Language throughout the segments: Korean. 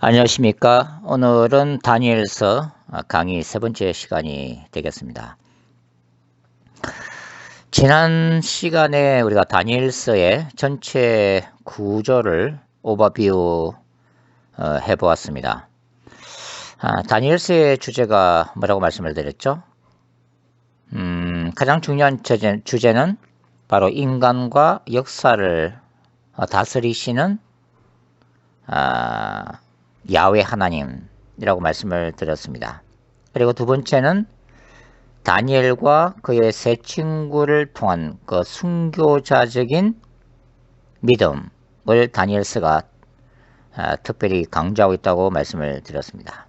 안녕하십니까. 오늘은 다니엘서 강의 세 번째 시간이 되겠습니다. 지난 시간에 우리가 다니엘서의 전체 구조를 오버뷰 해보았습니다. 다니엘서의 주제가 뭐라고 말씀을 드렸죠? 가장 중요한 주제는 바로 인간과 역사를 다스리시는 야훼 하나님이라고 말씀을 드렸습니다. 그리고 두 번째는 다니엘과 그의 세 친구를 통한 그 순교자적인 믿음을 다니엘서가 특별히 강조하고 있다고 말씀을 드렸습니다.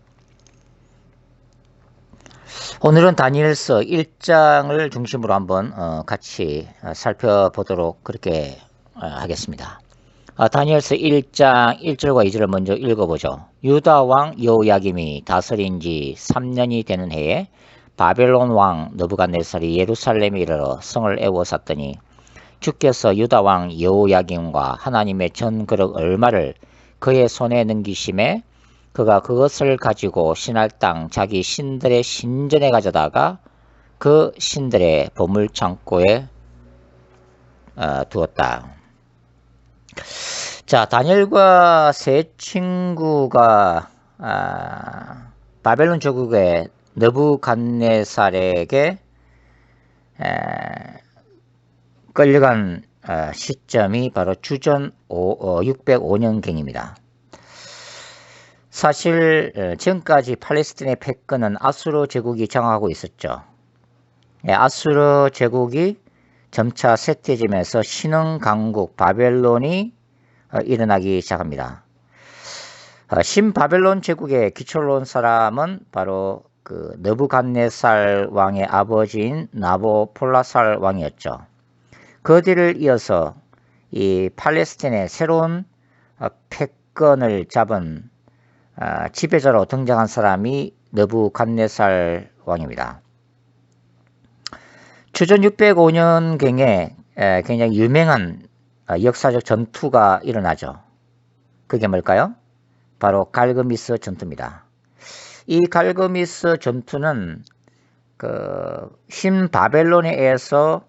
오늘은 다니엘서 1장을 중심으로 한번 같이 살펴보도록 그렇게 하겠습니다. 다니엘서 1장 1절과 2절을 먼저 읽어보죠. 유다 왕 여호야김이 다스린 지 3년이 되는 해에 바벨론 왕 느부갓네살이 예루살렘에 이르러 성을 에워쌌더니 주께서 유다 왕 여호야김과 하나님의 전 그릇 얼마를 그의 손에 넘기심에 그가 그것을 가지고 신할 땅 자기 신들의 신전에 가져다가 그 신들의 보물창고에 두었다. 자, 다니엘과 세 친구가 바벨론 제국의 느부갓네살에게 끌려간 시점이 바로 주전 605년경입니다. 사실 지금까지 팔레스틴의 패권은 아수르 제국이 장악하고 있었죠. 아수르 제국이 점차 쇠퇴지면서 신흥 강국 바벨론이 일어나기 시작합니다. 신바벨론 제국의 기초를 놓은 사람은 바로 그 느부갓네살 왕의 아버지인 나보폴라살 왕이었죠. 그 뒤를 이어서 이 팔레스틴의 새로운 패권을 잡은 지배자로 등장한 사람이 느부갓네살 왕입니다. 주전 605년경에 굉장히 유명한 역사적 전투가 일어나죠. 그게 뭘까요? 바로 갈그미스 전투입니다. 이 갈그미스 전투는 그 신바벨론에 의해서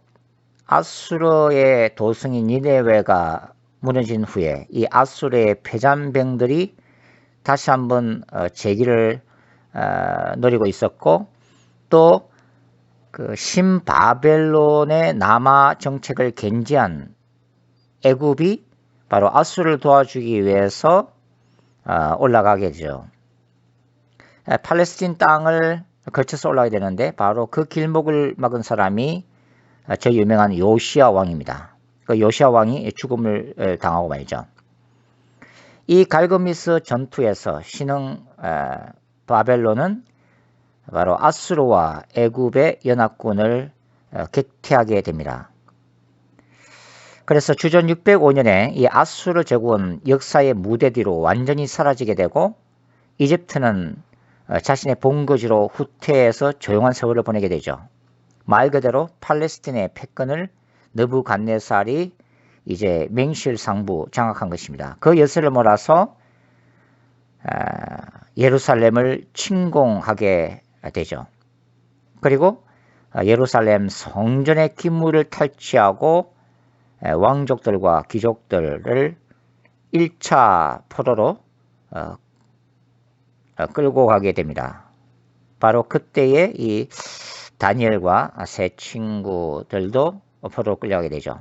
아수르의 도성인 니네웨가 무너진 후에 이 아수르의 패잔병들이 다시 한번 재기를 노리고 있었고, 또 그 신바벨론의 남하 정책을 견지한 애굽이 바로 아수르를 도와주기 위해서 올라가게 되죠. 팔레스틴 땅을 거쳐서 올라가게 되는데 바로 그 길목을 막은 사람이 저 유명한 요시야 왕입니다. 그 요시야 왕이 죽음을 당하고 말이죠. 이 갈그미스 전투에서 신흥 바벨론은 바로 아수르와 애굽의 연합군을 격퇴하게 됩니다. 그래서 주전 605년에 이 아수르 제국은 역사의 무대 뒤로 완전히 사라지게 되고, 이집트는 자신의 본거지로 후퇴해서 조용한 세월을 보내게 되죠. 말 그대로 팔레스틴의 패권을 느부갓네살이 이제 맹실상부 장악한 것입니다. 그 열쇠를 몰아서 예루살렘을 침공하게 되죠. 그리고 예루살렘 성전의 기물을 탈취하고 왕족들과 귀족들을 1차 포로로 끌고 가게 됩니다. 바로 그때에 이 다니엘과 세 친구들도 포로로 끌려가게 되죠.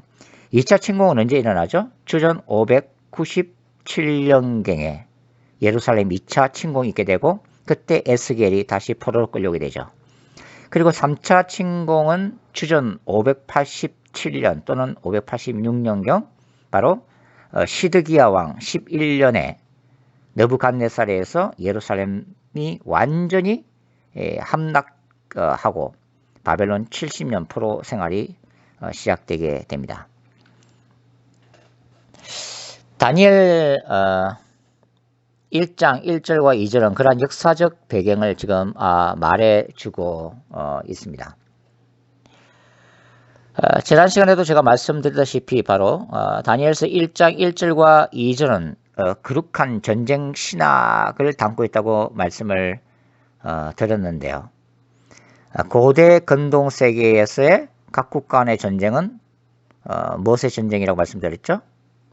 2차 침공은 언제 일어나죠? 주전 597년경에 예루살렘 2차 침공이 있게 되고, 그때 에스겔이 다시 포로로 끌려오게 되죠. 그리고 3차 침공은 주전 587년 또는 586년경 바로 시드기야 왕 11년에 느부갓네살에서 예루살렘이 완전히 함락하고 바벨론 70년 포로 생활이 시작되게 됩니다. 다니엘 1장 1절과 2절은 그러한 역사적 배경을 지금 말해주고 있습니다. 지난 시간에도 제가 말씀드렸다시피 바로 다니엘서 1장 1절과 2절은 그룩한 전쟁 신학을 담고 있다고 말씀을 드렸는데요. 고대 근동 세계에서의 각국 간의 전쟁은 무엇의 전쟁이라고 말씀드렸죠?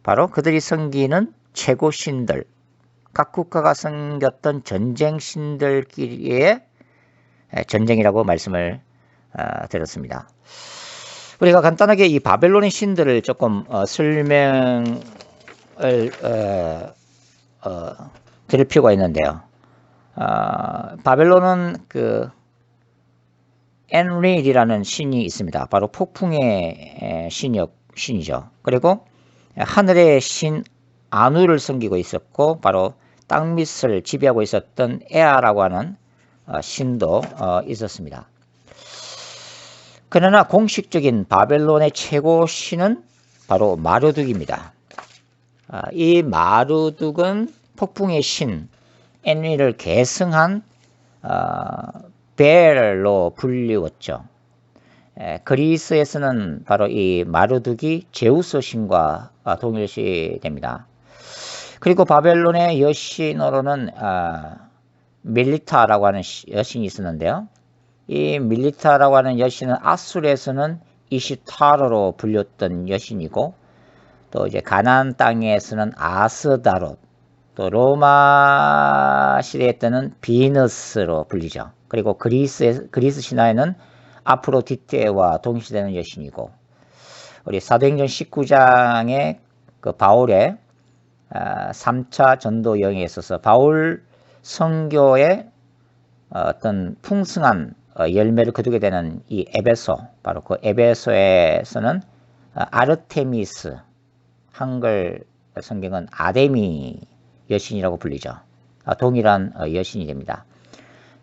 바로 그들이 섬기는 최고 신들, 각 국가가 섬겼던 전쟁 신들끼리의 전쟁이라고 말씀을 드렸습니다. 우리가 간단하게 이 바벨론의 신들을 조금 설명을 드릴 필요가 있는데요. 바벨론은 그 엔릴이라는 신이 있습니다. 바로 폭풍의 신이죠. 그리고 하늘의 신 아누를 섬기고 있었고, 바로 땅밑을 지배하고 있었던 에아라고 하는 신도 있었습니다. 그러나 공식적인 바벨론의 최고 신은 바로 마르둑입니다. 이 마르둑은 폭풍의 신 엔릴을 계승한 벨로 불리웠죠. 그리스에서는 바로 이 마르둑이 제우스 신과 동일시 됩니다. 그리고 바벨론의 여신으로는 밀리타라고 하는 여신이 있었는데요. 이 밀리타라고 하는 여신은 아수르에서는 이시타르로 불렸던 여신이고, 또 이제 가나안 땅에서는 아스다롯, 또 로마 시대에 때는 비너스로 불리죠. 그리고 그리스 신화에는 아프로디테와 동시되는 여신이고, 우리 사도행전 19장에 그 바울의 3차 전도 여행에 있어서 바울 선교의 어떤 풍성한 열매를 거두게 되는 이 에베소, 바로 그 에베소에서는 아르테미스, 한글 성경은 아데미 여신이라고 불리죠. 동일한 여신이 됩니다.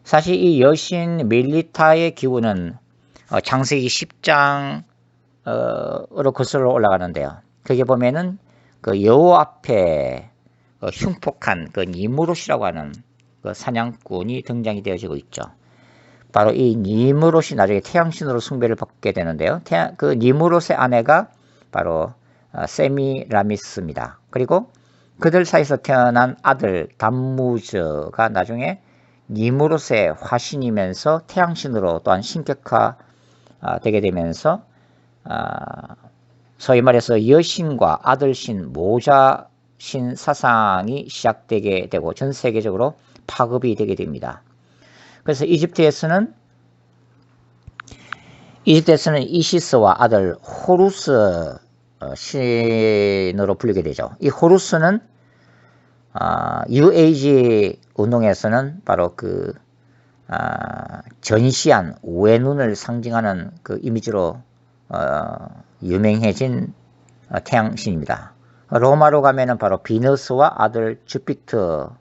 사실 이 여신 밀리타의 기운은 창세기 10장으로 거슬러 올라가는데요. 거기에 보면은 그 여호 앞에 흉폭한 그 니무롯이라고 하는 그 사냥꾼이 등장이 되어지고 있죠. 바로 이 니무롯이 나중에 태양신으로 숭배를 받게 되는데요. 그 니무롯의 아내가 바로 세미라미스입니다. 그리고 그들 사이에서 태어난 아들 담무즈가 나중에 니무롯의 화신이면서 태양신으로 또한 신격화 되게 되면서 소위 말해서 여신과 아들신, 모자신 사상이 시작되게 되고 전 세계적으로 파급이 되게 됩니다. 그래서 이집트에서는 이시스와 아들 호루스 신으로 불리게 되죠. 이 호루스는 UAG 운동에서는 바로 그 전시한 외눈을 상징하는 그 이미지로 유명해진 태양신입니다. 로마로 가면은 바로 비너스와 아들 주피터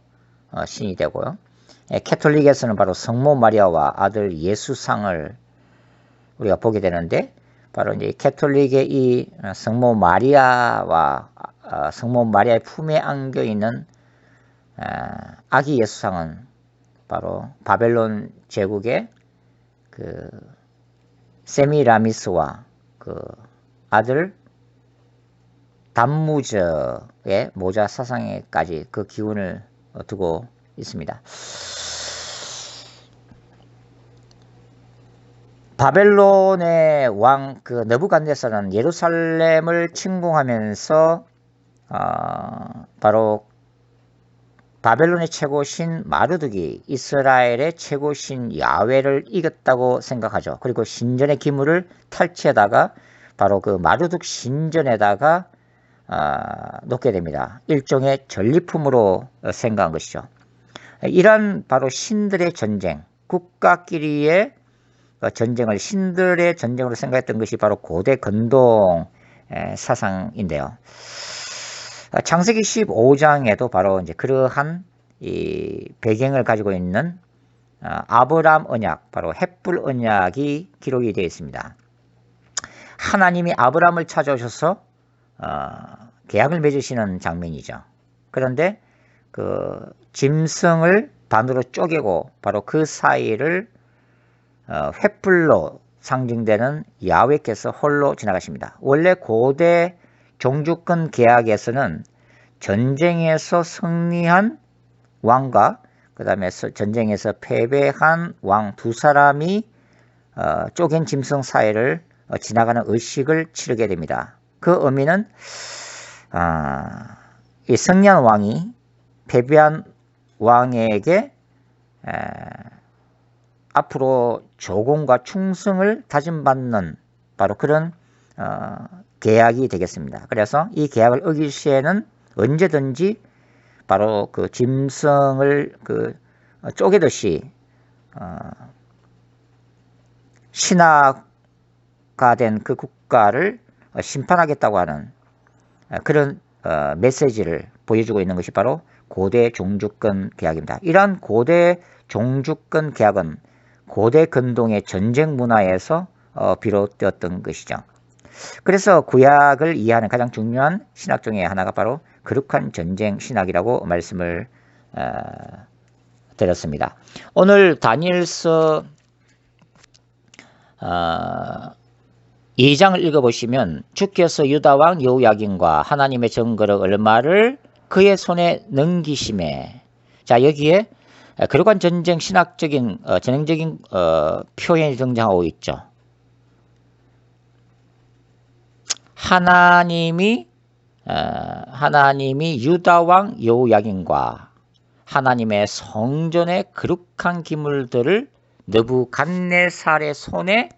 신이 되고요. 캐톨릭에서는 바로 성모 마리아와 아들 예수상을 우리가 보게 되는데, 바로 이제 캐톨릭의 이 성모 마리아와 성모 마리아의 품에 안겨 있는 아기 예수상은 바로 바벨론 제국의 그 세미라미스와 그 아들 담무저의 모자 사상에까지 그 기운을 두고 있습니다. 바벨론의 왕 그 느부갓네살은 예루살렘을 침공하면서 바로 바벨론의 최고신 마르둑이 이스라엘의 최고신 야훼를 이겼다고 생각하죠. 그리고 신전의 기물을 탈취하다가 바로 그 마르둑 신전에다가 놓게 됩니다. 일종의 전리품으로 생각한 것이죠. 이런 바로 신들의 전쟁, 국가끼리의 전쟁을 신들의 전쟁으로 생각했던 것이 바로 고대 근동 사상인데요. 창세기 15장에도 바로 이제 그러한 이 배경을 가지고 있는 아브람 언약, 바로 헷불 언약이 기록이 되어 있습니다. 하나님이 아브람을 찾아오셔서 계약을 맺으시는 장면이죠. 그런데 그 짐승을 반으로 쪼개고 바로 그 사이를 횃불로 상징되는 야훼께서 홀로 지나가십니다. 원래 고대 종주권 계약에서는 전쟁에서 승리한 왕과 그 다음에 전쟁에서 패배한 왕 두 사람이 쪼갠 짐승 사이를 지나가는 의식을 치르게 됩니다. 그 의미는 이 승리한 왕이 패배한 왕에게 앞으로 조공과 충성을 다짐받는 바로 그런 계약이 되겠습니다. 그래서 이 계약을 어길 시에는 언제든지 바로 그 짐승을 쪼개듯이 신하가 된 그 국가를 심판하겠다고 하는 그런 메시지를 보여주고 있는 것이 바로 고대 종주권 계약입니다. 이러한 고대 종주권 계약은 고대 근동의 전쟁 문화에서 비롯되었던 것이죠. 그래서 구약을 이해하는 가장 중요한 신학 중에 하나가 바로 거룩한 전쟁 신학이라고 말씀을 드렸습니다. 오늘 다니엘서 2장을 읽어보시면 주께서 유다왕 여호야긴과 하나님의 정거를 얼마를 그의 손에 넘기심에, 자 여기에 거룩한 전쟁 신학적인 전형적인 표현이 등장하고 있죠. 하나님이 유다왕 여호야긴과 하나님의 성전의 거룩한 기물들을 느부갓네살의 손에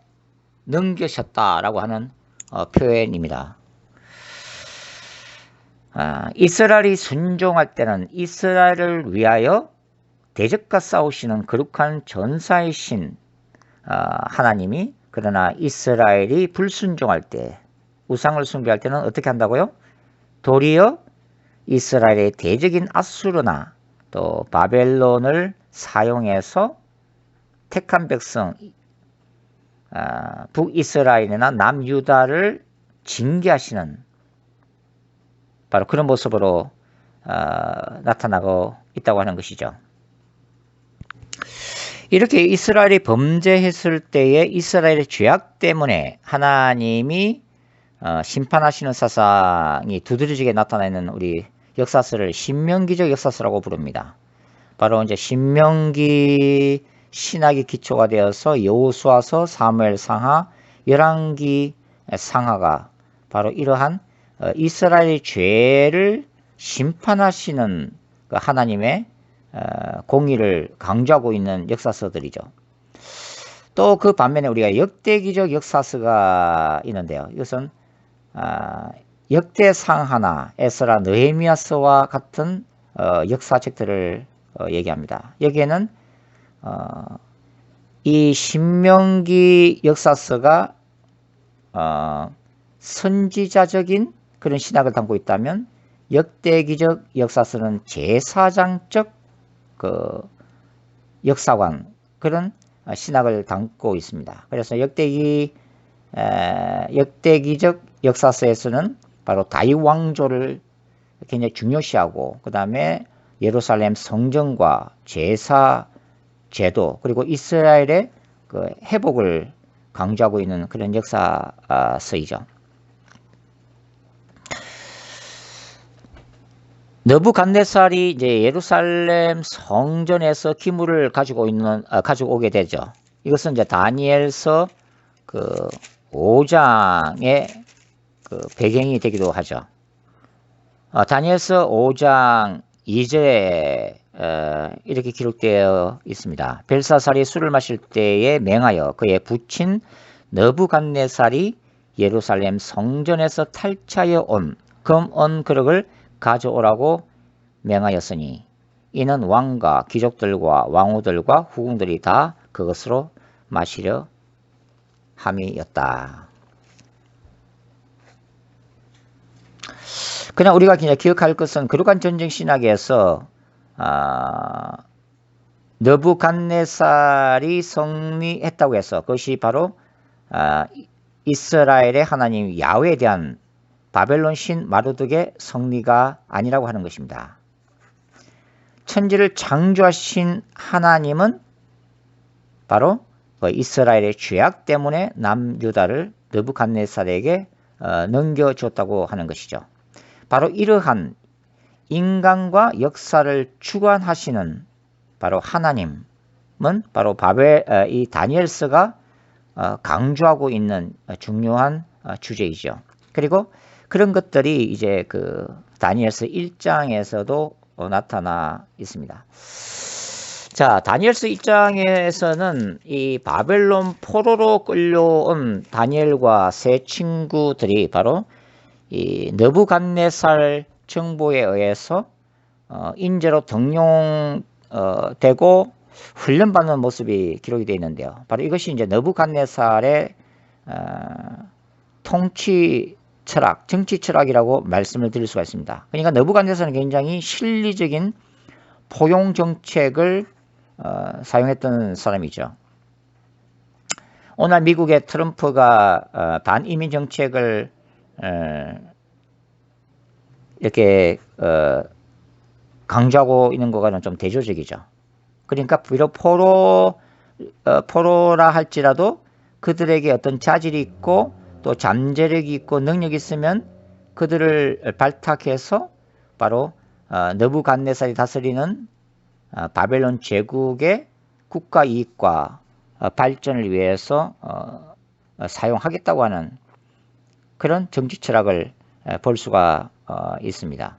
넘기셨다라고 하는 표현입니다. 이스라엘이 순종할 때는 이스라엘을 위하여 대적과 싸우시는 거룩한 전사이신 하나님이, 그러나 이스라엘이 불순종할 때, 우상을 숭배할 때는 어떻게 한다고요? 도리어 이스라엘의 대적인 아수르나 또 바벨론을 사용해서 택한 백성 북이스라엘이나 남유다를 징계하시는 바로 그런 모습으로 나타나고 있다고 하는 것이죠. 이렇게 이스라엘이 범죄했을 때에 이스라엘의 죄악 때문에 하나님이 심판하시는 사상이 두드러지게 나타나는 우리 역사서를 신명기적 역사서라고 부릅니다. 바로 이제 신명기 신학이 기초가 되어서 여호수아서, 사무엘상하, 열왕기 상하가 바로 이러한 이스라엘의 죄를 심판하시는 그 하나님의 공의를 강조하고 있는 역사서들이죠. 또 그 반면에 우리가 역대기적 역사서가 있는데요. 이것은 역대상하나, 에스라, 느헤미야서와 같은 역사책들을 얘기합니다. 여기에는 이 신명기 역사서가 선지자적인 그런 신학을 담고 있다면 역대기적 역사서는 제사장적 그 역사관, 그런 신학을 담고 있습니다. 그래서 역대기적 역사서에서는 바로 다윗 왕조를 굉장히 중요시하고, 그 다음에 예루살렘 성전과 제사 제도, 그리고 이스라엘의 그 회복을 강조하고 있는 그런 역사서이죠. 느부갓네살이 이제 예루살렘 성전에서 기물을 가지고 오게 되죠. 이것은 이제 다니엘서 그 5장의 그 배경이 되기도 하죠. 다니엘서 5장 2절에 이렇게 기록되어 있습니다. 벨사살이 술을 마실 때에 맹하여 그의 부친 느부갓네살이 예루살렘 성전에서 탈취하여 온 금은 그릇을 가져오라고 명하였으니 이는 왕과 귀족들과 왕후들과 후궁들이 다 그것으로 마시려 함이었다. 그냥 우리가 그냥 기억할 것은 거룩한 전쟁 신학에서 느부갓네살이 승리했다고 해서 그것이 바로 이스라엘의 하나님 야훼에 대한 바벨론 신 마르둑의 승리가 아니라고 하는 것입니다. 천지를 창조하신 하나님은 바로 이스라엘의 죄악 때문에 남유다를 느부갓네살에게 넘겨주었다고 하는 것이죠. 바로 이러한 인간과 역사를 주관하시는 바로 하나님은 바로 이 다니엘서가 강조하고 있는 중요한 주제이죠. 그리고 그런 것들이 이제 그 다니엘서 1장에서도 나타나 있습니다. 자, 다니엘서 1장에서는 이 바벨론 포로로 끌려온 다니엘과 세 친구들이 바로 이 느부갓네살 정보에 의해서 인재로 등용되고 훈련받는 모습이 기록이 되어 있는데요. 바로 이것이 이제 느부갓네살의 통치 철학, 정치 철학이라고 말씀을 드릴 수가 있습니다. 그러니까 느부갓네살은 굉장히 실리적인 포용 정책을 사용했던 사람이죠. 오늘 미국의 트럼프가 반이민 정책을 이렇게 강조하고 있는 것과는 좀 대조적이죠. 그러니까 비록 포로라 할지라도 그들에게 어떤 자질이 있고 또 잠재력이 있고 능력이 있으면 그들을 발탁해서 바로 느부갓네살이 다스리는 바벨론 제국의 국가 이익과 발전을 위해서 사용하겠다고 하는 그런 정치 철학을 볼 수가 있습니다.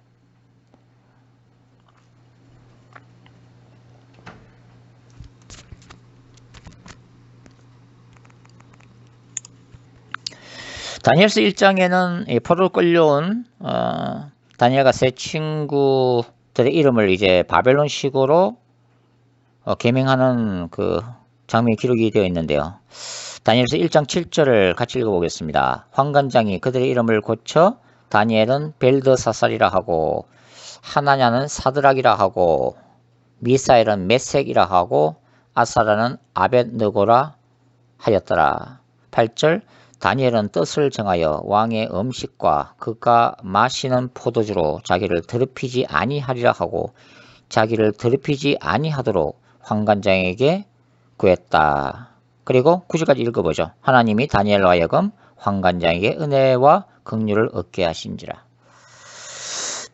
다니엘서 1장에는 포로로 끌려온 다니엘과 세 친구들의 이름을 이제 바벨론식으로 개명하는 그 장면이 기록이 되어 있는데요. 다니엘서 1장 7절을 같이 읽어보겠습니다. 환관장이 그들의 이름을 고쳐 다니엘은 벨드사살이라 하고 하나냐는 사드락이라 하고 미사엘은 메섹이라 하고 아사라는 아벳느고라 하였더라. 8절 다니엘은 뜻을 정하여 왕의 음식과 그가 마시는 포도주로 자기를 더럽히지 아니하리라 하고 자기를 더럽히지 아니하도록 환관장에게 구했다. 그리고 9절까지 읽어보죠. 하나님이 다니엘로 하여금 환관장에게 은혜와 긍휼을 얻게 하신지라.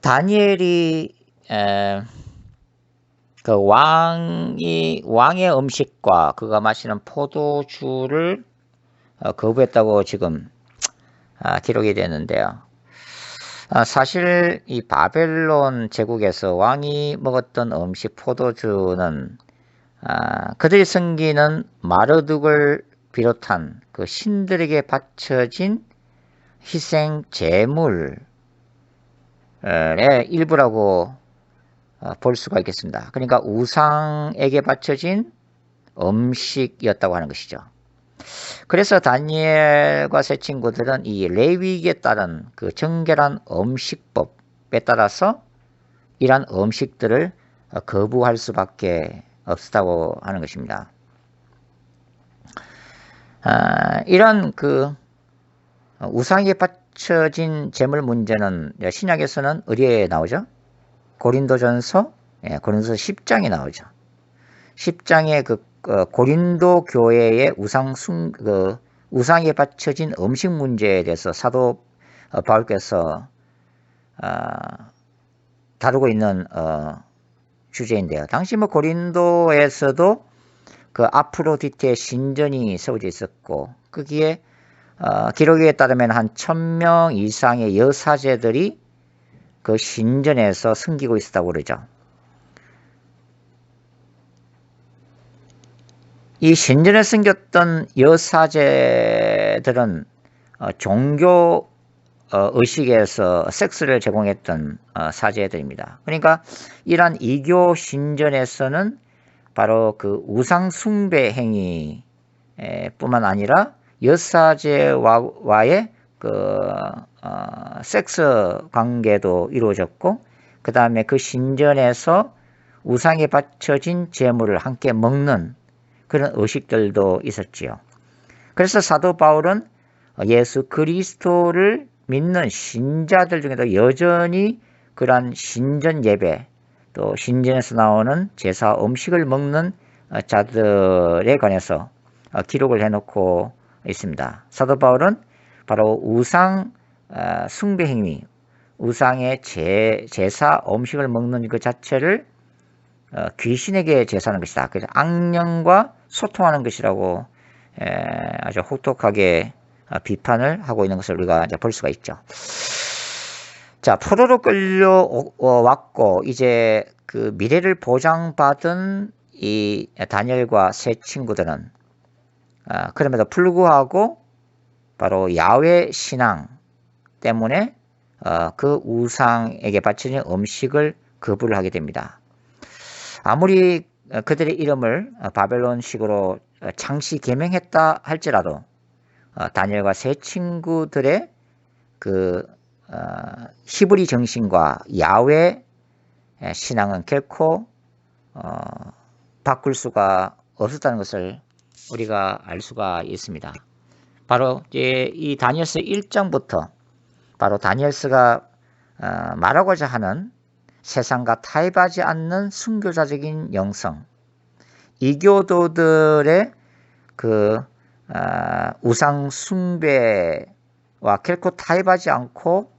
다니엘이 그 왕의 음식과 그가 마시는 포도주를 거부했다고 지금 기록이 되는데요. 사실 이 바벨론 제국에서 왕이 먹었던 음식 포도주는 그들이 섬기는 마르둑을 비롯한 그 신들에게 바쳐진 희생 제물의 일부라고 볼 수가 있겠습니다. 그러니까 우상에게 바쳐진 음식이었다고 하는 것이죠. 그래서 다니엘과 세 친구들은 이 레위기에 따른 그 정결한 음식법에 따라서 이러한 음식들을 거부할 수밖에 없었다고 하는 것입니다. 이런 그 우상에게 바쳐진 제물 문제는 신약에서는 어디에 나오죠? 고린도전서 10장에 나오죠. 10장에 그 고린도 교회의 우상에 바쳐진 음식 문제에 대해서 사도 바울께서 다루고 있는 주제인데요. 당시 고린도에서도 그 아프로디테의 신전이 세워져 있었고 거기에 기록에 따르면 한 1000명 이상의 여사제들이 그 신전에서 섬기고 있었다고 그러죠. 이 신전에 섬겼던 여사제들은 종교 의식에서 섹스를 제공했던 사제들입니다. 그러니까 이러한 이교 신전에서는 바로 그 우상 숭배 행위 뿐만 아니라 여사제와의 그 섹스 관계도 이루어졌고 그 다음에 그 신전에서 우상에 바쳐진 제물을 함께 먹는 그런 의식들도 있었지요. 그래서 사도 바울은 예수 그리스도를 믿는 신자들 중에도 여전히 그러한 신전 예배 또 신전에서 나오는 제사 음식을 먹는 자들에 관해서 기록을 해놓고 있습니다. 사도 바울은 바로 우상 숭배 행위, 우상의 제사 음식을 먹는 그 자체를 귀신에게 제사하는 것이다. 그래서 악령과 소통하는 것이라고 아주 혹독하게 비판을 하고 있는 것을 우리가 이제 볼 수가 있죠. 자, 포로로 끌려왔고 이제 그 미래를 보장받은 이 다니엘과 세 친구들은 그럼에도 불구하고 바로 야훼 신앙 때문에 그 우상에게 바치는 음식을 거부를 하게 됩니다. 아무리 그들의 이름을 바벨론식으로 창시 개명했다 할지라도 다니엘과 세 친구들의 그 히브리 정신과 야훼 신앙은 결코 바꿀 수가 없었다는 것을 우리가 알 수가 있습니다. 바로 이제 이 다니엘서 1장부터 바로 다니엘서가 말하고자 하는 세상과 타협하지 않는 순교자적인 영성, 이교도들의 그 우상 숭배와 결코 타협하지 않고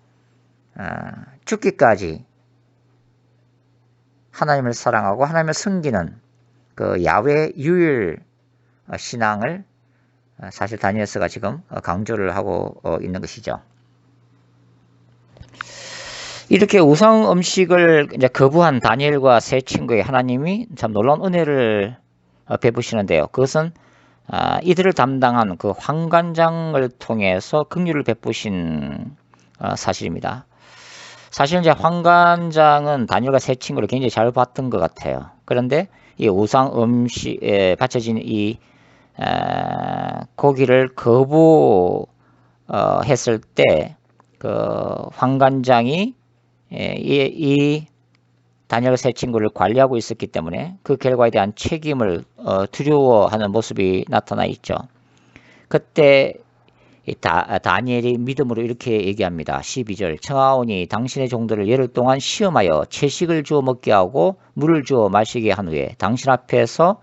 죽기까지 하나님을 사랑하고 하나님을 섬기는 그 야훼 유일 신앙을 사실 다니엘서가 지금 강조를 하고 있는 것이죠. 이렇게 우상 음식을 이제 거부한 다니엘과 세 친구의 하나님이 참 놀라운 은혜를 베푸시는데요. 그것은 이들을 담당한 그 환관장을 통해서 긍휼을 베푸신 사실입니다. 사실 이제 환관장은 다니엘과 세 친구를 굉장히 잘 봤던 것 같아요. 그런데 이 우상 음식에 바쳐진 이 고기를 거부했을 때 그 환관장이 이 다니엘과 세 친구를 관리하고 있었기 때문에 그 결과에 대한 책임을 두려워하는 모습이 나타나 있죠. 그때 다니엘이 믿음으로 이렇게 얘기합니다. 12절 청하오니 당신의 종들을 열흘 동안 시험하여 채식을 주어 먹게 하고 물을 주어 마시게 한 후에 당신 앞에서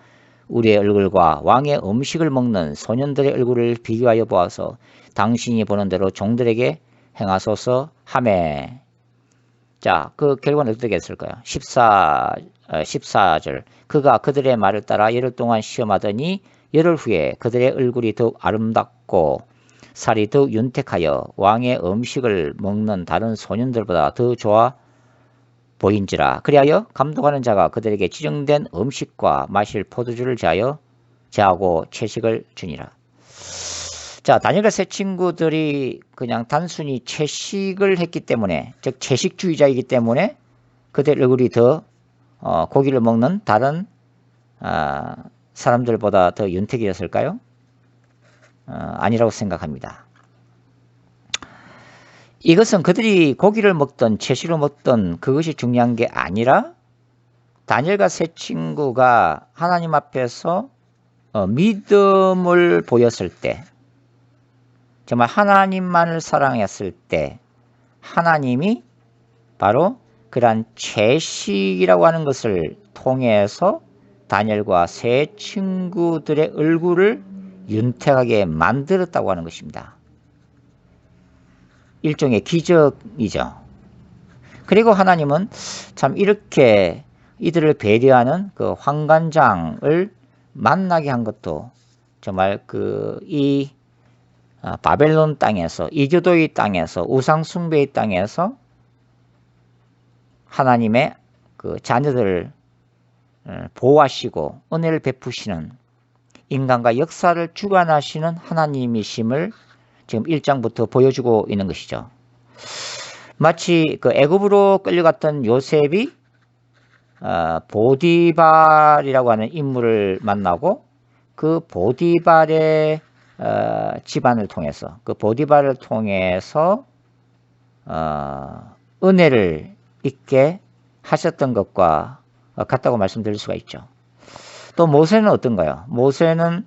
우리의 얼굴과 왕의 음식을 먹는 소년들의 얼굴을 비교하여 보아서 당신이 보는 대로 종들에게 행하소서 하매. 자, 그 결과는 어떻게 했을까요? 14절 그가 그들의 말을 따라 열흘 동안 시험하더니 열흘 후에 그들의 얼굴이 더욱 아름답고 살이 더욱 윤택하여 왕의 음식을 먹는 다른 소년들보다 더 좋아 보인지라. 그리하여 감독하는 자가 그들에게 지정된 음식과 마실 포도주를 제하고 채식을 주니라. 자, 다니엘과 세 친구들이 그냥 단순히 채식을 했기 때문에, 즉 채식주의자이기 때문에 그들 얼굴이 더 고기를 먹는 다른 사람들보다 더 윤택이었을까요? 아니라고 생각합니다. 이것은 그들이 고기를 먹던 채식을 먹던 그것이 중요한 게 아니라 다니엘과 세 친구가 하나님 앞에서 믿음을 보였을 때, 정말 하나님만을 사랑했을 때 하나님이 바로 그러한 채식이라고 하는 것을 통해서 다니엘과 세 친구들의 얼굴을 윤택하게 만들었다고 하는 것입니다. 일종의 기적이죠. 그리고 하나님은 참 이렇게 이들을 배려하는 그 환관장을 만나게 한 것도 정말 이 바벨론 땅에서, 이교도의 땅에서, 우상 숭배의 땅에서 하나님의 그 자녀들을 보호하시고 은혜를 베푸시는 인간과 역사를 주관하시는 하나님이심을 지금 1장부터 보여주고 있는 것이죠. 마치 그 애굽으로 끌려갔던 요셉이 보디발이라고 하는 인물을 만나고 그 보디발의 집안을 통해서, 그 보디발을 통해서 은혜를 있게 하셨던 것과 같다고 말씀드릴 수가 있죠. 또 모세는 어떤가요? 모세는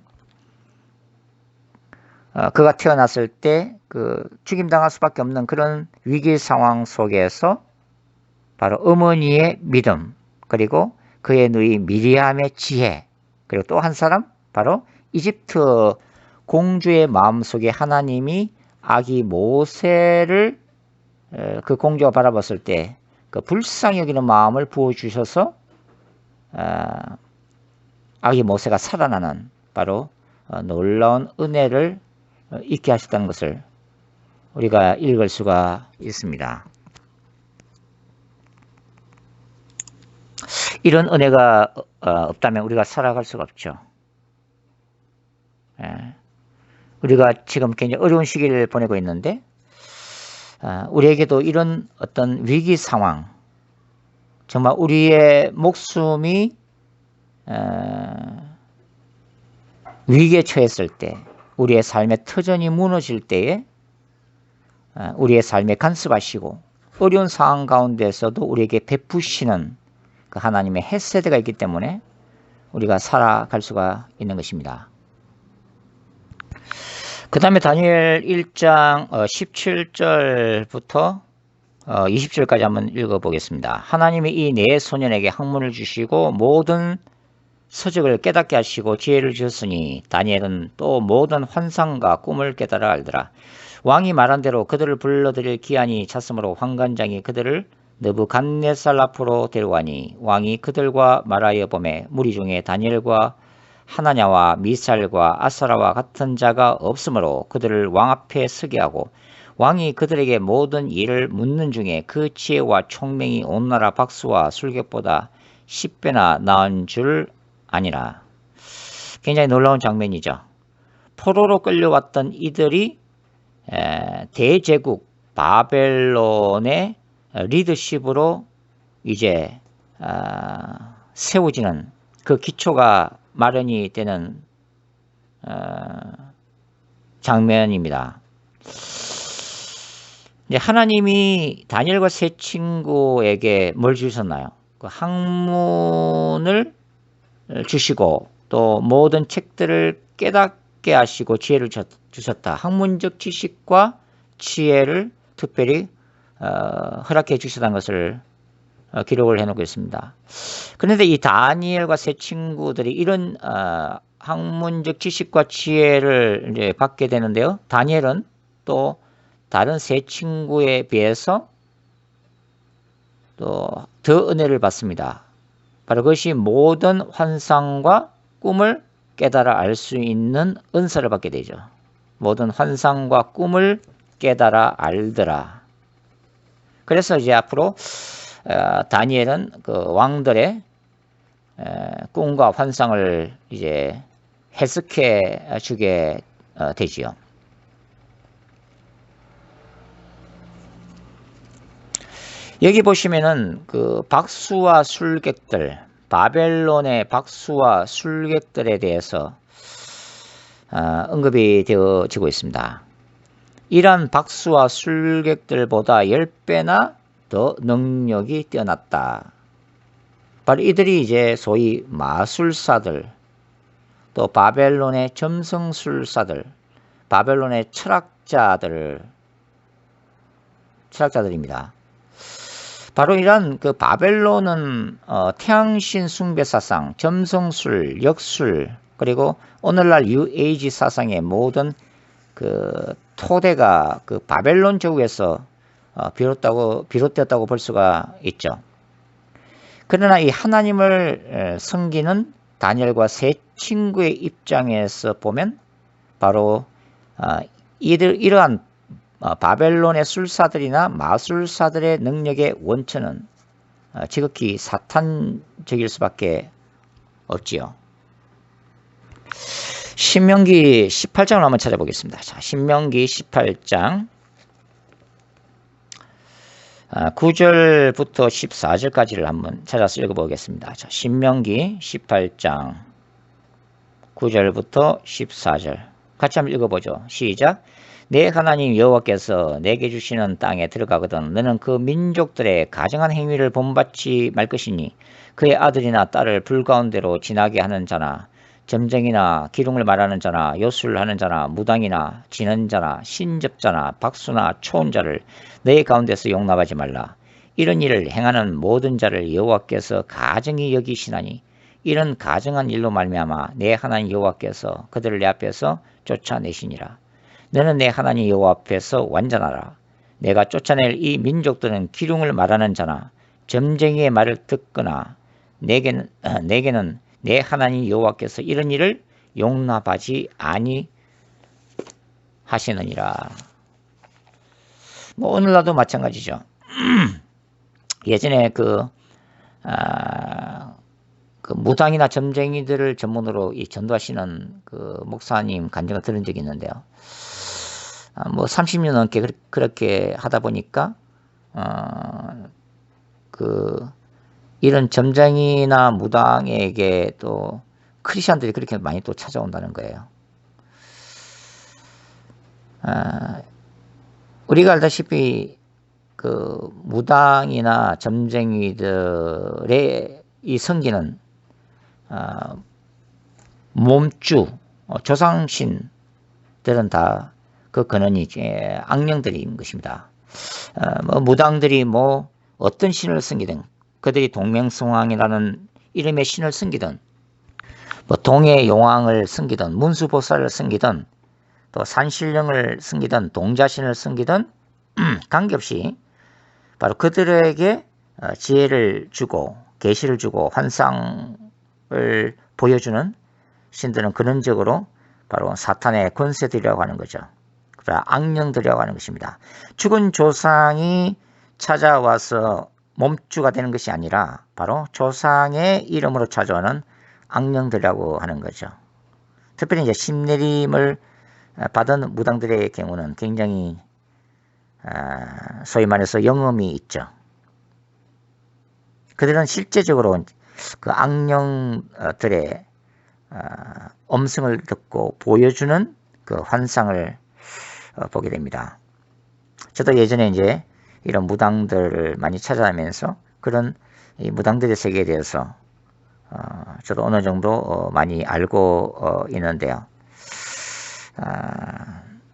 그가 태어났을 때 그 죽임당할 수밖에 없는 그런 위기 상황 속에서 바로 어머니의 믿음, 그리고 그의 누이 미리암의 지혜, 그리고 또 한 사람 바로 이집트 공주의 마음속에 하나님이 아기 모세를 그 공주가 바라봤을 때 그 불쌍히 여기는 마음을 부어주셔서 아기 모세가 살아나는 바로 놀라운 은혜를 있게 하셨다는 것을 우리가 읽을 수가 있습니다. 이런 은혜가 없다면 우리가 살아갈 수가 없죠. 우리가 지금 굉장히 어려운 시기를 보내고 있는데 우리에게도 이런 어떤 위기 상황, 정말 우리의 목숨이 위기에 처했을 때, 우리의 삶의 터전이 무너질 때에 우리의 삶에 간섭하시고 어려운 상황 가운데서도 우리에게 베푸시는 그 하나님의 헤세드가 있기 때문에 우리가 살아갈 수가 있는 것입니다. 그 다음에 다니엘 1장 17절부터 20절까지 한번 읽어보겠습니다. 하나님이 이 네 소년에게 학문을 주시고 모든 서적을 깨닫게 하시고 지혜를 주셨으니 다니엘은 또 모든 환상과 꿈을 깨달아 알더라. 왕이 말한 대로 그들을 불러들일 기한이 찼으므로 환관장이 그들을 느부갓네살 앞으로 데려가니 왕이 그들과 말하여 보매 무리 중에 다니엘과 하나냐와 미사엘과 아사라와 같은 자가 없으므로 그들을 왕 앞에 서게 하고 왕이 그들에게 모든 일을 묻는 중에 그 지혜와 총명이 온 나라 박수와 술객보다 10배나 나은 줄 아니라. 굉장히 놀라운 장면이죠. 포로로 끌려왔던 이들이 대제국 바벨론의 리더십으로 이제 세워지는 그 기초가 마련이 되는 장면입니다. 이제 하나님이 다니엘과 세 친구에게 뭘 주셨나요? 그 학문을 주시고 또 모든 책들을 깨닫게 하시고 지혜를 주셨다. 학문적 지식과 지혜를 특별히 허락해 주셨다는 것을 기록을 해놓고 있습니다. 그런데 이 다니엘과 세 친구들이 이런 학문적 지식과 지혜를 이제 받게 되는데요. 다니엘은 또 다른 세 친구에 비해서 또 더 은혜를 받습니다. 바로 그것이 모든 환상과 꿈을 깨달아 알 수 있는 은사를 받게 되죠. 모든 환상과 꿈을 깨달아 알더라. 그래서 이제 앞으로 다니엘은 그 왕들의 꿈과 환상을 이제 해석해 주게 되지요. 여기 보시면은 그 박수와 술객들, 바벨론의 박수와 술객들에 대해서 언급이 되어지고 있습니다. 이러한 박수와 술객들보다 10배나 더 능력이 뛰어났다. 바로 이들이 이제 소위 마술사들, 또 바벨론의 점성술사들, 바벨론의 철학자들입니다. 바로 이런 그 바벨론은 태양신 숭배 사상, 점성술, 역술, 그리고 오늘날 뉴에이지 사상의 모든 그 토대가 그 바벨론 제국에서 비롯되었다고 볼 수가 있죠. 그러나 이 하나님을 섬기는 다니엘과 세 친구의 입장에서 보면 바로 이러한 바벨론의 술사들이나 마술사들의 능력의 원천은 지극히 사탄적일 수밖에 없지요. 신명기 18장을 한번 찾아보겠습니다. 자, 신명기 18장 9절부터 14절까지를 한번 찾아서 읽어보겠습니다. 자, 신명기 18장 9절부터 14절 같이 한번 읽어보죠. 시작. 내 하나님 여호와께서 내게 주시는 땅에 들어가거든 너는 그 민족들의 가증한 행위를 본받지 말 것이니 그의 아들이나 딸을 불 가운데로 지나게 하는 자나 점쟁이나 기둥을 말하는 자나 요술하는 자나 무당이나 지는 자나 신접자나 박수나 초혼자를 너희 가운데서 용납하지 말라. 이런 일을 행하는 모든 자를 여호와께서 가증히 여기시나니 이런 가증한 일로 말미암아 내 하나님 여호와께서 그들을 내 앞에서 쫓아내시니라. 너는 내 하나님 여호와 앞에서 완전하라. 내가 쫓아낼 이 민족들은 기륭을 말하는 자나 점쟁이의 말을 듣거나 내게는 내 하나님 여호와께서 이런 일을 용납하지 아니하시느니라. 뭐 오늘날도 마찬가지죠. 예전에 그 무당이나 점쟁이들을 전문으로 전도하시는 그 목사님 간증을 들은 적이 있는데요. 뭐 30년 넘게 그렇게 하다 보니까 이런 점쟁이나 무당에게 또 크리스천들이 그렇게 많이 또 찾아온다는 거예요. 우리가 알다시피 그 무당이나 점쟁이들의 이 성기는 몸주, 조상신들은 다 그 근원이 악령들인 것입니다. 무당들이 뭐 어떤 신을 섬기든, 그들이 동명성왕이라는 이름의 신을 섬기든, 뭐 동해 용왕을 섬기든, 문수보살을 섬기든, 또 산신령을 섬기든, 동자신을 섬기든 관계없이 바로 그들에게 지혜를 주고 계시를 주고 환상을 보여주는 신들은 근원적으로 바로 사탄의 권세들이라고 하는 거죠. 악령들이라고 하는 것입니다. 죽은 조상이 찾아와서 몸주가 되는 것이 아니라 바로 조상의 이름으로 찾아오는 악령들이라고 하는 거죠. 특별히 이제 신내림을 받은 무당들의 경우는 굉장히 소위 말해서 영험이 있죠. 그들은 실제적으로 그 악령들의 음성을 듣고 보여주는 그 환상을 보게 됩니다. 저도 예전에 이제 이런 무당들을 많이 찾아다니면서 그런 이 무당들의 세계에 대해서 저도 어느 정도 많이 알고 있는데요.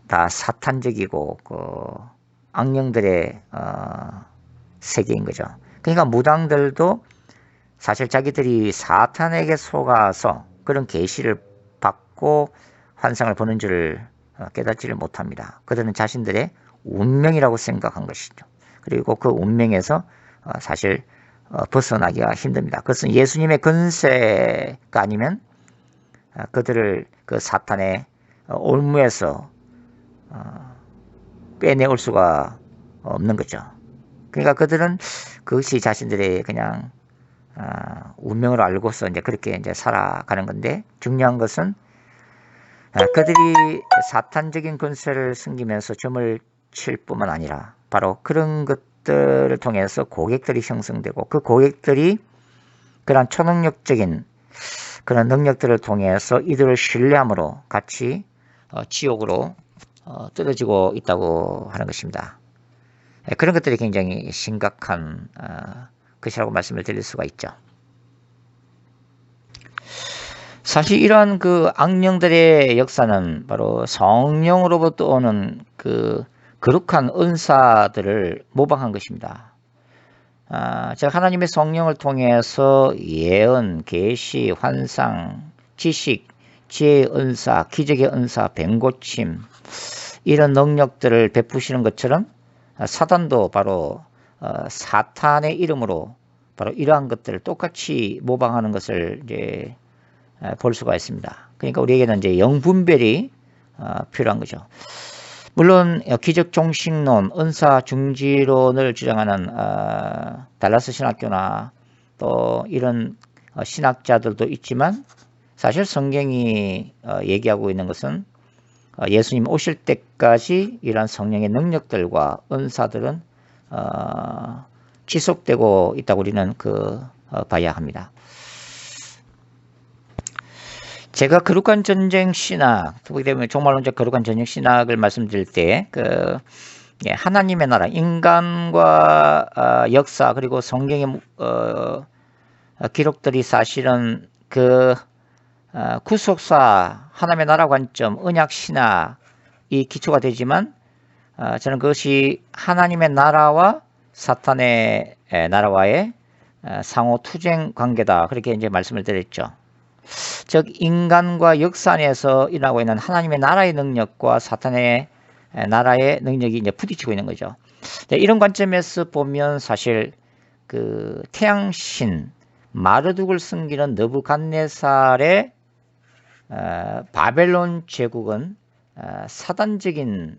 다 사탄적이고 그 악령들의 세계인 거죠. 그러니까 무당들도 사실 자기들이 사탄에게 속아서 그런 계시를 받고 환상을 보는 줄을 깨닫지를 못합니다. 그들은 자신들의 운명이라고 생각한 것이죠. 그리고 그 운명에서 사실 벗어나기가 힘듭니다. 그것은 예수님의 권세가 아니면 그들을 그 사탄의 올무에서 빼내올 수가 없는 거죠. 그러니까 그들은 그것이 자신들의 그냥 운명으로 알고서 이제 그렇게 이제 살아가는 건데, 중요한 것은 그들이 사탄적인 권세를 숨기면서 점을 칠 뿐만 아니라 바로 그런 것들을 통해서 고객들이 형성되고, 그 고객들이 그런 초능력적인 그런 능력들을 통해서 이들을 신뢰함으로 같이 지옥으로 떨어지고 있다고 하는 것입니다. 그런 것들이 굉장히 심각한 것이라고 말씀을 드릴 수가 있죠. 사실 이러한 그 악령들의 역사는 바로 성령으로부터 오는 그 거룩한 은사들을 모방한 것입니다. 즉 하나님의 성령을 통해서 예언, 계시, 환상, 지식, 지혜의 은사, 기적의 은사, 병고침 이런 능력들을 베푸시는 것처럼 사단도 바로 사탄의 이름으로 바로 이러한 것들을 똑같이 모방하는 것을 이제 볼 수가 있습니다. 그러니까 우리에게는 이제 영분별이 필요한 거죠. 물론 기적 종식론, 은사 중지론을 주장하는 달라스 신학교나 또 이런 신학자들도 있지만, 사실 성경이 얘기하고 있는 것은 예수님 오실 때까지 이러한 성령의 능력들과 은사들은 지속되고 있다고 우리는 봐야 합니다. 제가 거룩한 전쟁 신학, 보게 되면 종말론적 거룩한 전쟁 신학을 말씀드릴 때, 하나님의 나라, 인간과 역사, 그리고 성경의 기록들이 사실은 구속사, 하나님의 나라 관점, 언약 신학이 기초가 되지만, 저는 그것이 하나님의 나라와 사탄의 나라와의 상호 투쟁 관계다, 그렇게 이제 말씀을 드렸죠. 즉 인간과 역사 안에서 일어나고 있는 하나님의 나라의 능력과 사탄의 나라의 능력이 이제 부딪히고 있는 거죠. 네, 이런 관점에서 보면 사실 그 태양신 마르둑을 숨기는 느부갓네살의 바벨론 제국은 사단적인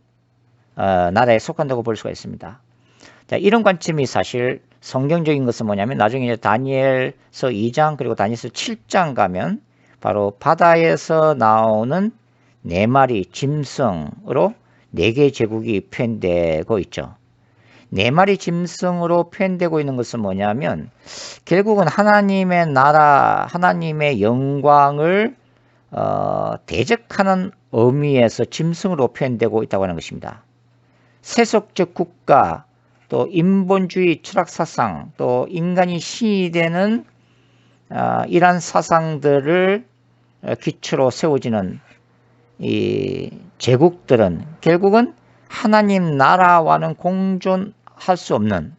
나라에 속한다고 볼 수가 있습니다. 자, 이런 관점이 사실 성경적인 것은 뭐냐면 나중에 이제 다니엘서 2장 그리고 다니엘서 7장 가면 바로 바다에서 나오는 4마리 짐승으로 4개의 제국이 표현되고 있죠. 4마리 짐승으로 표현되고 있는 것은 뭐냐면 결국은 하나님의 나라, 하나님의 영광을 대적하는 의미에서 짐승으로 표현되고 있다고 하는 것입니다. 세속적 국가, 또 인본주의 철학사상, 또 인간이 신이 되는 이러한 사상들을 기초로 세워지는 이 제국들은 결국은 하나님 나라와는 공존할 수 없는,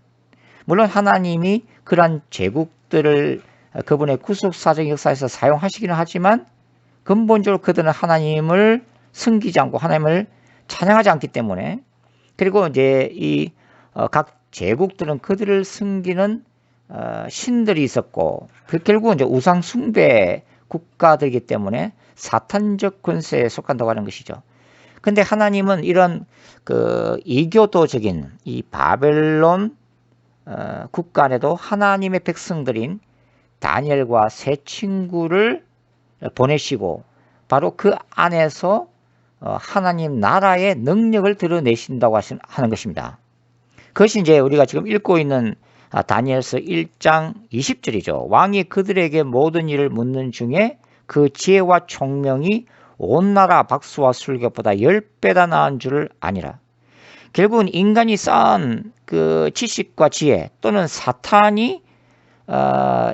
물론 하나님이 그러한 제국들을 그분의 구속사적 역사에서 사용하시기는 하지만 근본적으로 그들은 하나님을 섬기지 않고 하나님을 찬양하지 않기 때문에, 그리고 이제 이 각 제국들은 그들을 섬기는 신들이 있었고, 결국은 이제 우상 숭배 국가들이기 때문에 사탄적 권세에 속한다고 하는 것이죠. 근데 하나님은 이런 그 이교도적인 이 바벨론 국가 안에도 하나님의 백성들인 다니엘과 세 친구를 보내시고 바로 그 안에서 하나님 나라의 능력을 드러내신다고 하는 것입니다. 그것이 이제 우리가 지금 읽고 있는 다니엘서 1장 20절이죠. 왕이 그들에게 모든 일을 묻는 중에 그 지혜와 총명이 온 나라 박수와 술객보다 10배나 나은 줄을 아니라. 결국은 인간이 쌓은 그 지식과 지혜 또는 사탄이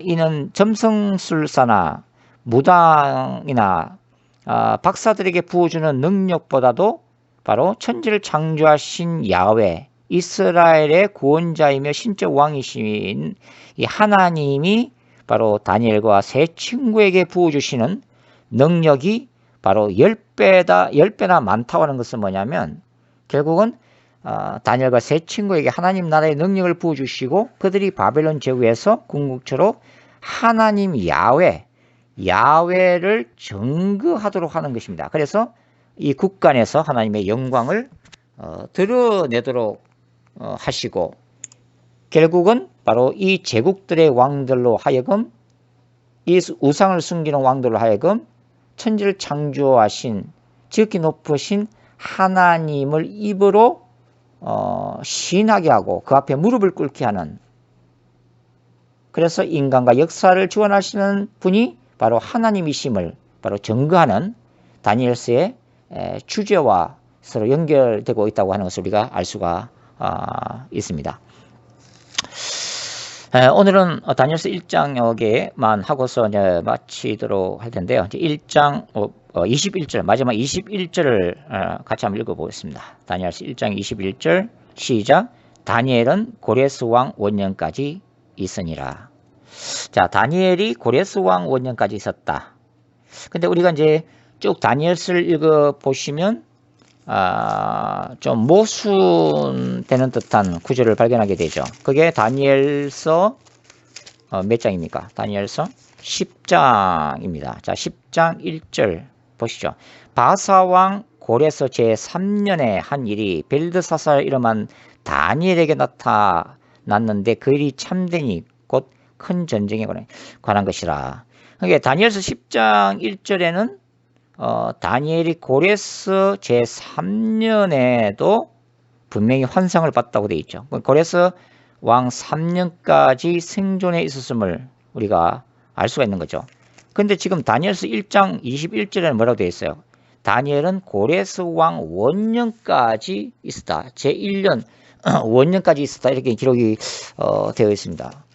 이는 점성술사나 무당이나 박사들에게 부어주는 능력보다도 바로 천지를 창조하신 야훼, 이스라엘의 구원자이며 신적 왕이신 이 하나님이 바로 다니엘과 세 친구에게 부어주시는 능력이 바로 10배나 많다고 하는 것은 뭐냐면 결국은 다니엘과 세 친구에게 하나님 나라의 능력을 부어주시고 그들이 바벨론 제국에서 궁극적으로 하나님 야훼를 증거하도록 하는 것입니다. 그래서 이 국간에서 하나님의 영광을 드러내도록 하시고, 결국은 바로 이 제국들의 왕들로 하여금, 이 우상을 숨기는 왕들로 하여금 천지를 창조하신 지극히 높으신 하나님을 입으로 시인하게 하고 그 앞에 무릎을 꿇게 하는, 그래서 인간과 역사를 주관하시는 분이 바로 하나님이심을 바로 증거하는 다니엘서의 주제와 서로 연결되고 있다고 하는 것을 우리가 알 수가 있습니다. 오늘은 다니엘서 1장 여기에만 하고서 이제 마치도록 할 텐데요. 이제 1장 21절, 마지막 21절을 같이 한번 읽어보겠습니다. 다니엘서 1장 21절 시작. 다니엘은 고레스 왕 원년까지 있으니라. 자, 다니엘이 고레스 왕 원년까지 있었다. 근데 우리가 이제 쭉 다니엘서를 읽어보시면 좀 모순되는 듯한 구절을 발견하게 되죠. 그게 다니엘서 몇 장입니까? 다니엘서 10장입니다. 자, 10장 1절 보시죠. 바사왕 고레서 제3년에 한 일이 벨드사살 이름한 다니엘에게 나타났는데 그 일이 참되니 곧 큰 전쟁에 관한 것이라. 그러니까 다니엘서 10장 1절에는 다니엘이 고레스 제3년에도 분명히 환상을 봤다고 되어 있죠. 고레스 왕 3년까지 생존해 있었음을 우리가 알 수가 있는 거죠. 근데 지금 다니엘서 1장 21절에는 뭐라고 되어 있어요? 다니엘은 고레스 왕 원년까지 있었다. 제1년 원년까지 있었다. 이렇게 기록이 되어 있습니다.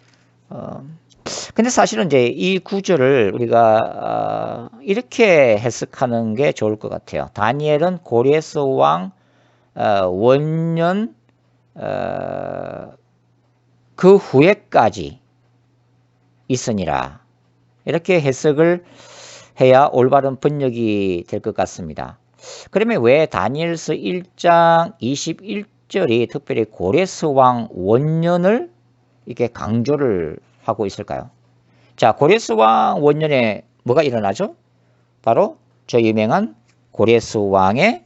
근데 사실은 이제 이 구절을 우리가 이렇게 해석하는 게 좋을 것 같아요. 다니엘은 고레스 왕 원년 그 후에까지 있으니라. 이렇게 해석을 해야 올바른 번역이 될 것 같습니다. 그러면 왜 다니엘서 1장 10절이 특별히 고레스 왕 원년을 이렇게 강조를 하고 있을까요? 자, 고레스 왕 원년에 뭐가 일어나죠? 바로 저 유명한 고레스 왕의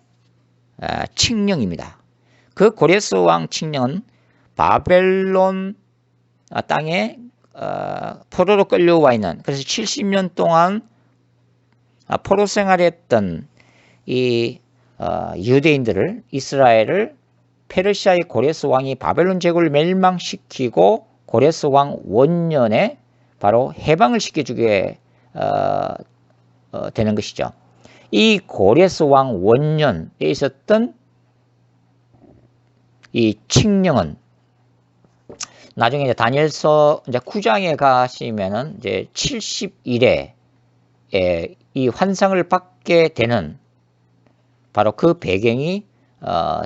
칙령입니다. 그 고레스 왕 칙령은 바벨론 땅에 포로로 끌려와 있는, 그래서 70년 동안 포로 생활했던 이 유대인들을, 이스라엘을 페르시아의 고레스 왕이 바벨론 제국을 멸망시키고 고레스 왕 원년에 바로 해방을 시켜주게 되는 것이죠. 이 고레스 왕 원년에 있었던 이 칙령은 나중에 이제 다니엘서 이제 9장에 가시면은 이제 70일에 이 환상을 받게 되는 바로 그 배경이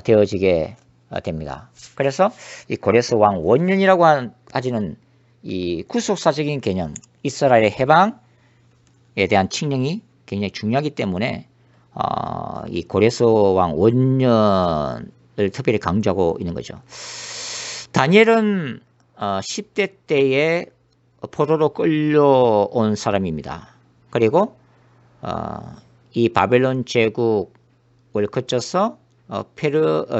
되어지게 됩니다. 그래서 이 고레스 왕 원년이라고 하지는 이 구속사적인 개념, 이스라엘의 해방에 대한 칙령이 굉장히 중요하기 때문에 이 고레스 왕 원년을 특별히 강조하고 있는 거죠. 다니엘은 10대 때에 포로로 끌려온 사람입니다. 그리고 이 바벨론 제국을 거쳐서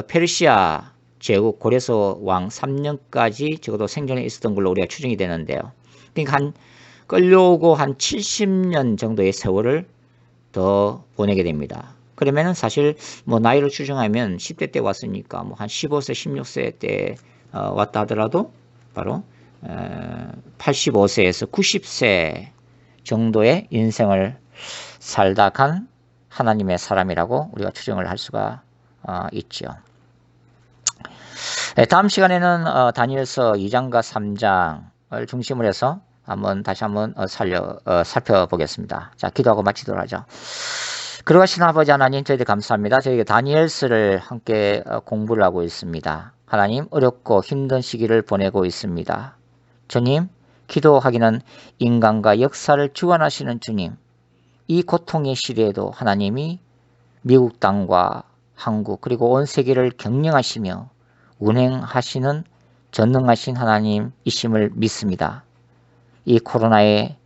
페르시아 제국 고레스 왕 3년까지 적어도 생존해 있었던 걸로 우리가 추정이 되는데요. 그러니까 끌려오고 한 70년 정도의 세월을 더 보내게 됩니다. 그러면은 사실 뭐 나이로 추정하면 10대 때 왔으니까 뭐 한 15세, 16세 때 왔다 하더라도 바로 85세에서 90세 정도의 인생을 살다 간 하나님의 사람이라고 우리가 추정을 할 수가 있죠. 다음 시간에는 다니엘서 2장과 3장을 중심으로 해서 다시 한번 살펴보겠습니다. 자, 기도하고 마치도록 하죠. 그러하신 아버지 하나님, 저희들 감사합니다. 저희가 다니엘서를 함께 공부를 하고 있습니다. 하나님, 어렵고 힘든 시기를 보내고 있습니다. 주님, 기도하기는 인간과 역사를 주관하시는 주님, 이 고통의 시대에도 하나님이 미국 땅과 한국 그리고 온 세계를 경영하시며 운행하시는 전능하신 하나님이심을 믿습니다. 이 코로나의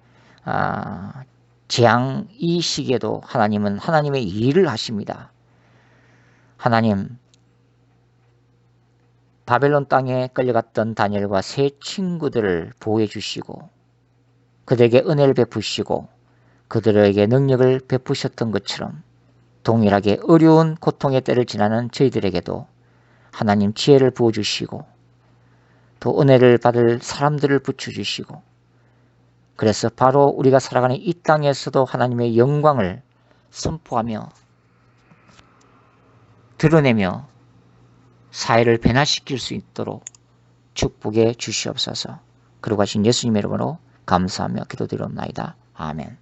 재앙 이 시기에도 하나님은 하나님의 일을 하십니다. 하나님, 바벨론 땅에 끌려갔던 다니엘과 세 친구들을 보호해 주시고 그들에게 은혜를 베푸시고 그들에게 능력을 베푸셨던 것처럼 동일하게 어려운 고통의 때를 지나는 저희들에게도 하나님 지혜를 부어주시고 또 은혜를 받을 사람들을 붙여주시고 그래서 바로 우리가 살아가는 이 땅에서도 하나님의 영광을 선포하며 드러내며 사회를 변화시킬 수 있도록 축복해 주시옵소서. 그러고 하신 예수님의 이름으로 감사하며 기도드리옵나이다. 아멘.